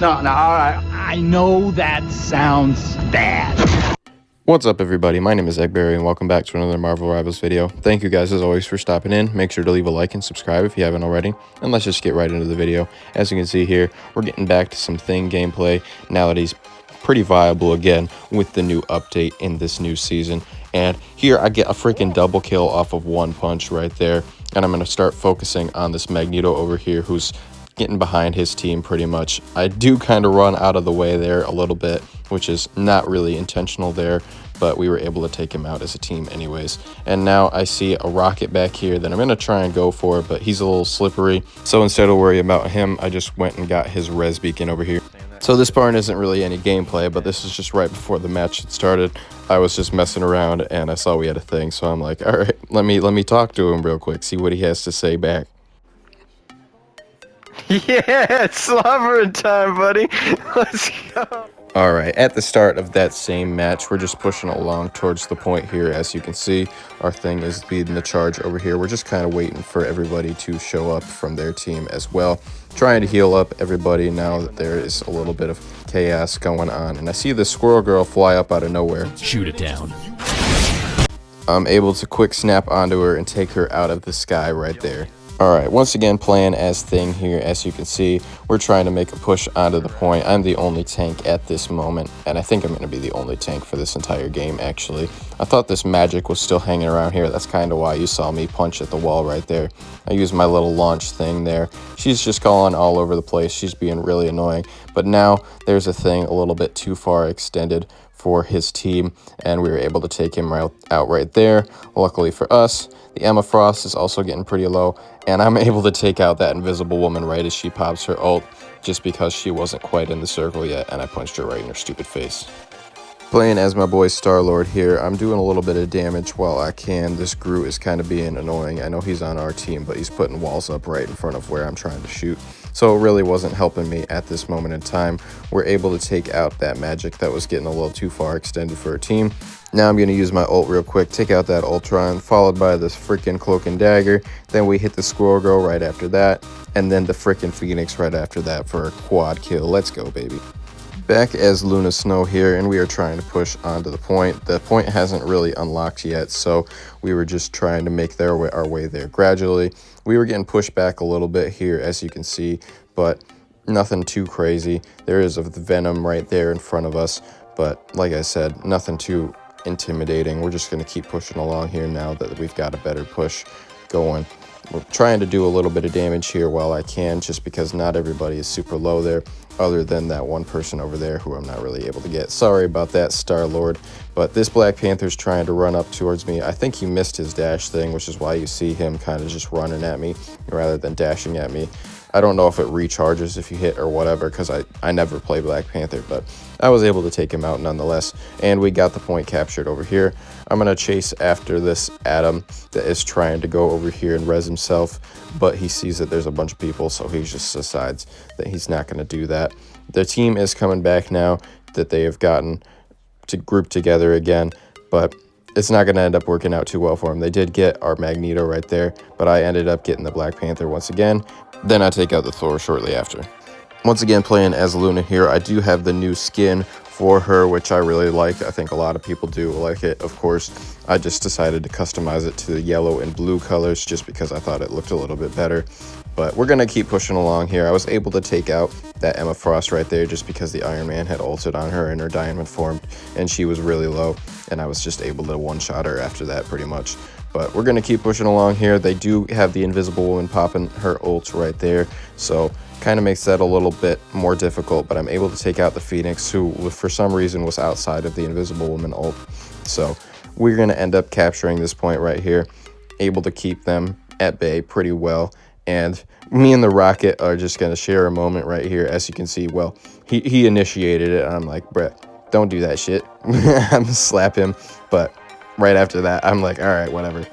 No, all right. I know that sounds bad. What's up, everybody? My name is Eggberry, and welcome back to another Marvel Rivals video. Thank you guys, as always, for stopping in. Make sure to leave a like and subscribe if you haven't already. And let's just get right into the video. As you can see here, we're getting back to some Thing gameplay now that he's pretty viable again with the new update in this new season. And here I get a freaking double kill off of one punch right there. And I'm going to start focusing on this Magneto over here, who's getting behind his team pretty much. I do kind of run out of the way there a little bit, which is not really intentional there, but we were able to take him out as a team anyways. And now I see a rocket back here that I'm going to try and go for, but he's a little slippery. So instead of worrying about him, I just went and got his res beacon over here. So this part isn't really any gameplay, but this is just right before the match had started. I was just messing around and I saw we had a thing, so I'm like, all right, let me talk to him real quick, see what he has to say back. Yeah, it's slobbering time, buddy. Let's go. Alright, at the start of that same match, we're just pushing along towards the point here. As you can see, our Thing is leading the charge over here. We're just kind of waiting for everybody to show up from their team as well. Trying to heal up everybody now that there is a little bit of chaos going on. And I see the squirrel girl fly up out of nowhere. Shoot it down. I'm able to quick snap onto her and take her out of the sky right there. Alright, once again playing as Thing here. As you can see, we're trying to make a push onto the point. I'm the only tank at this moment, and I think I'm going to be the only tank for this entire game, actually. I thought this magic was still hanging around here. That's kind of why you saw me punch at the wall right there. I used my little launch thing there. She's just calling all over the place. She's being really annoying. But now there's a Thing a little bit too far extended for his team, and we were able to take him out right there. Luckily for us, the Emma Frost is also getting pretty low, and I'm able to take out that invisible woman right as she pops her ult, just because she wasn't quite in the circle yet, and I punched her right in her stupid face. Playing as my boy Star-Lord here, I'm doing a little bit of damage while I can. This Groot is kind of being annoying. I know he's on our team, but he's putting walls up right in front of where I'm trying to shoot. So it really wasn't helping me at this moment in time. We're able to take out that magic that was getting a little too far extended for our team. Now I'm going to use my ult real quick, take out that Ultron, followed by this freaking Cloak and Dagger. Then we hit the Squirrel Girl right after that, and then the freaking Phoenix right after that for a quad kill. Let's go, baby. Back as Luna Snow here, and we are trying to push onto the point. The point hasn't really unlocked yet, so we were just trying to make our way there gradually. We were getting pushed back a little bit here, as you can see, but nothing too crazy. There is a Venom right there in front of us, but like I said, nothing too intimidating. We're just going to keep pushing along here now that we've got a better push going. We're trying to do a little bit of damage here while I can, just because not everybody is super low there, other than that one person over there who I'm not really able to get. Sorry about that, Star-Lord. But this Black Panther's trying to run up towards me. I think he missed his dash thing, which is why you see him kind of just running at me rather than dashing at me. I don't know if it recharges if you hit or whatever, because I never play Black Panther, but I was able to take him out nonetheless, and we got the point captured over here. I'm going to chase after this Adam that is trying to go over here and res himself, but he sees that there's a bunch of people, so he just decides that he's not going to do that. The team is coming back now that they have gotten to group together again, but it's not going to end up working out too well for them. They did get our Magneto right there, but I ended up getting the Black Panther once again. Then I take out the Thor shortly after. Once again, playing as Luna here, I do have the new skin for her, which I really like. I think a lot of people do like it. Of course, I just decided to customize it to the yellow and blue colors just because I thought it looked a little bit better. But we're going to keep pushing along here. I was able to take out that Emma Frost right there just because the Iron Man had ulted on her and her diamond formed, and she was really low, and I was just able to one-shot her after that pretty much. But we're going to keep pushing along here. They do have the Invisible Woman popping her ult right there, so kind of makes that a little bit more difficult, but I'm able to take out the Phoenix, who for some reason was outside of the Invisible Woman ult. So we're going to end up capturing this point right here, able to keep them at bay pretty well. And me and the Rocket are just going to share a moment right here. As you can see, well, he initiated it, and I'm like, Brett, don't do that shit. I'm going to slap him, but right after that, I'm like, all right, whatever.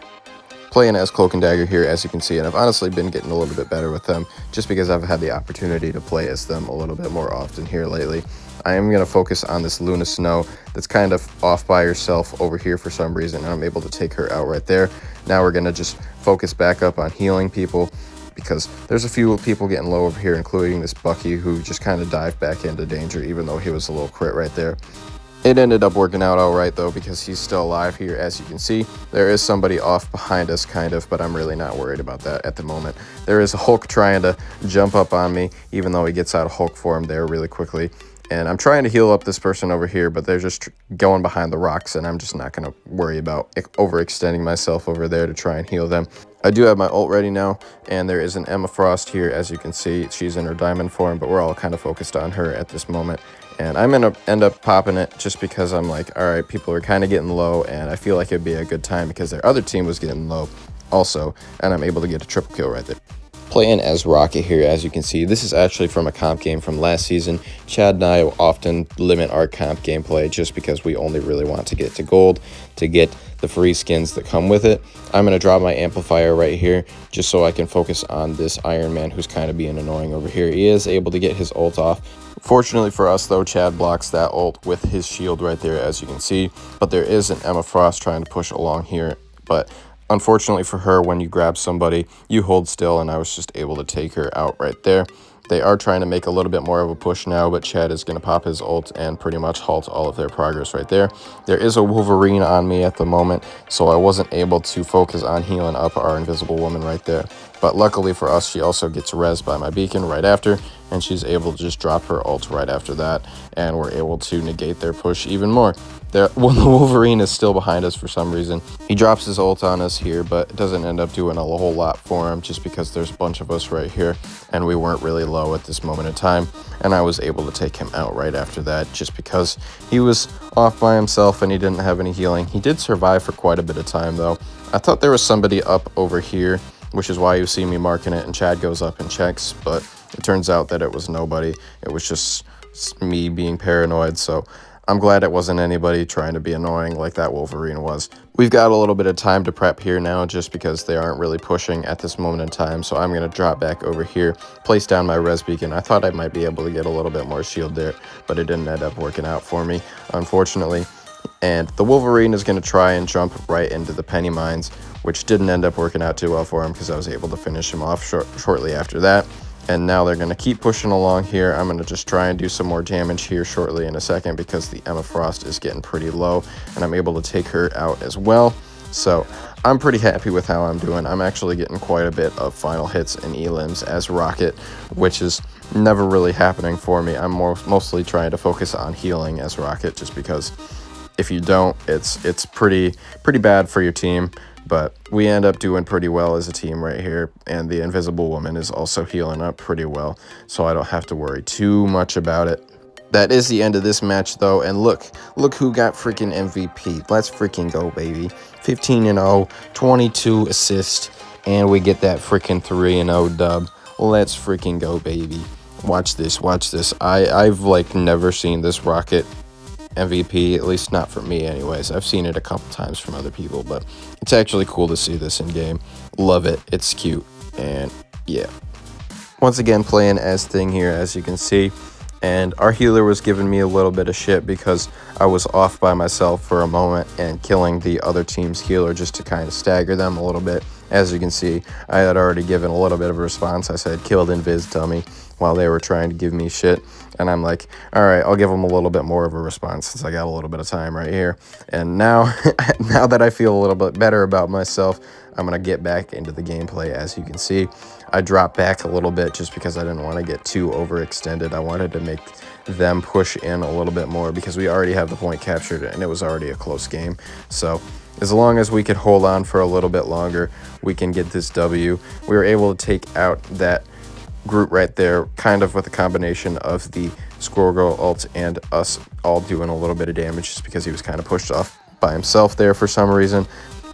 Playing as Cloak and Dagger here, as you can see, and I've honestly been getting a little bit better with them just because I've had the opportunity to play as them a little bit more often here lately. I am going to focus on this Luna Snow that's kind of off by herself over here for some reason, and I'm able to take her out right there. Now we're going to just focus back up on healing people, because there's a few people getting low over here, including this Bucky who just kind of dived back into danger even though he was a little crit right there. It ended up working out all right though, because he's still alive here. As you can see, there is somebody off behind us kind of, but I'm really not worried about that at the moment. There is a Hulk trying to jump up on me, even though he gets out of Hulk form there really quickly. And I'm trying to heal up this person over here, but they're just going behind the rocks, and I'm just not going to worry about overextending myself over there to try and heal them. I do have my ult ready now, and there is an Emma Frost here. As you can see, she's in her diamond form, but we're all kind of focused on her at this moment. And I'm going to end up popping it just because I'm like, all right, people are kind of getting low, and I feel like it'd be a good time because their other team was getting low also, and I'm able to get a triple kill right there. Playing as Rocket here, as you can see, this is actually from a comp game from last season. Chad and I often limit our comp gameplay just because we only really want to get to gold to get the free skins that come with it. I'm going to drop my amplifier right here just so I can focus on this Iron Man who's kind of being annoying over here. He is able to get his ult off. Fortunately for us though, Chad blocks that ult with his shield right there, as you can see, but there is an Emma Frost trying to push along here, but unfortunately for her, when you grab somebody, you hold still, and I was just able to take her out right there. They are trying to make a little bit more of a push now, but Chad is going to pop his ult and pretty much halt all of their progress right there. There is a Wolverine on me at the moment, so I wasn't able to focus on healing up our invisible woman right there. But luckily for us, she also gets rezzed by my beacon right after, and she's able to just drop her ult right after that, and we're able to negate their push even more. The Wolverine is still behind us for some reason. He drops his ult on us here, but it doesn't end up doing a whole lot for him just because there's a bunch of us right here, and we weren't really low at this moment in time, and I was able to take him out right after that just because he was off by himself and he didn't have any healing. He did survive for quite a bit of time though. I thought there was somebody up over here, which is why you see me marking it, and Chad goes up and checks, but it turns out that it was nobody. It was just me being paranoid, so I'm glad it wasn't anybody trying to be annoying like that Wolverine was. We've got a little bit of time to prep here now just because they aren't really pushing at this moment in time, so I'm going to drop back over here, place down my res beacon. I thought I might be able to get a little bit more shield there, but it didn't end up working out for me, unfortunately. And the Wolverine is going to try and jump right into the penny mines, which didn't end up working out too well for him because I was able to finish him off shortly after that. And now they're going to keep pushing along here. I'm going to just try and do some more damage here shortly in a second because the Emma Frost is getting pretty low, and I'm able to take her out as well. So I'm pretty happy with how I'm doing. I'm actually getting quite a bit of final hits and elims as Rocket, which is never really happening for me. I'm mostly trying to focus on healing as Rocket just because if you don't, it's pretty bad for your team. But we end up doing pretty well as a team right here, and the Invisible Woman is also healing up pretty well, so I don't have to worry too much about it. That is the end of this match though, and look who got freaking MVP. Let's freaking go, baby. 15-0, 22 assists, and we get that freaking 3-0 dub. Let's freaking go, baby. Watch this, watch this. I've like never seen this Rocket MVP, at least not for me anyways. I've seen it a couple times from other people, but it's actually cool to see this in game. Love it. It's cute, and yeah. Once again, playing as Thing here, as you can see, and our healer was giving me a little bit of shit because I was off by myself for a moment and killing the other team's healer just to kind of stagger them a little bit. As you can see, I had already given a little bit of a response. I said, killed Invis dummy, while they were trying to give me shit. And I'm like, all right, I'll give them a little bit more of a response since I got a little bit of time right here. And now, now that I feel a little bit better about myself, I'm going to get back into the gameplay. As you can see, I dropped back a little bit just because I didn't want to get too overextended. I wanted to make them push in a little bit more because we already have the point captured and it was already a close game. So as long as we could hold on for a little bit longer, we can get this W. We were able to take out that group right there, kind of with a combination of the Squirrel Girl ult and us all doing a little bit of damage just because he was kind of pushed off by himself there for some reason.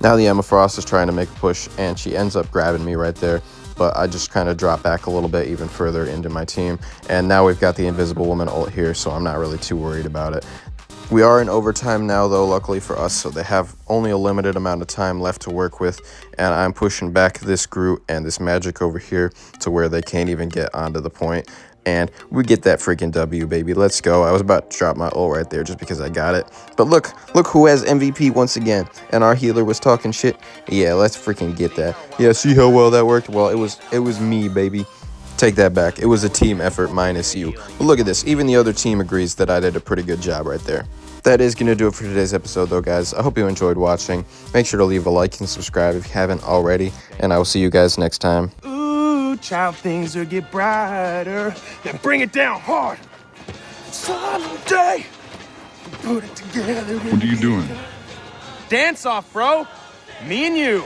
Now the Emma Frost is trying to make a push, and she ends up grabbing me right there, but I just kind of drop back a little bit even further into my team, and now we've got the Invisible Woman ult here, so I'm not really too worried about it. We are in overtime now, though, luckily for us, so they have only a limited amount of time left to work with, and I'm pushing back this Groot and this Magic over here to where they can't even get onto the point. and we get that freaking W, baby. Let's go. I was about to drop my ult right there just because I got it. But look who has MVP once again. And our healer was talking shit. Yeah, let's freaking get that. Yeah, see how well that worked? Well, it was me, baby. Take that back. It was a team effort minus you. But look at this. Even the other team agrees that I did a pretty good job right there. That is going to do it for today's episode, though, guys. I hope you enjoyed watching. Make sure to leave a like and subscribe if you haven't already. And I will see you guys next time. Ooh, child, things will get brighter. Then bring it down hard. Someday, put it together. What are you doing? Dance off, bro. Me and you.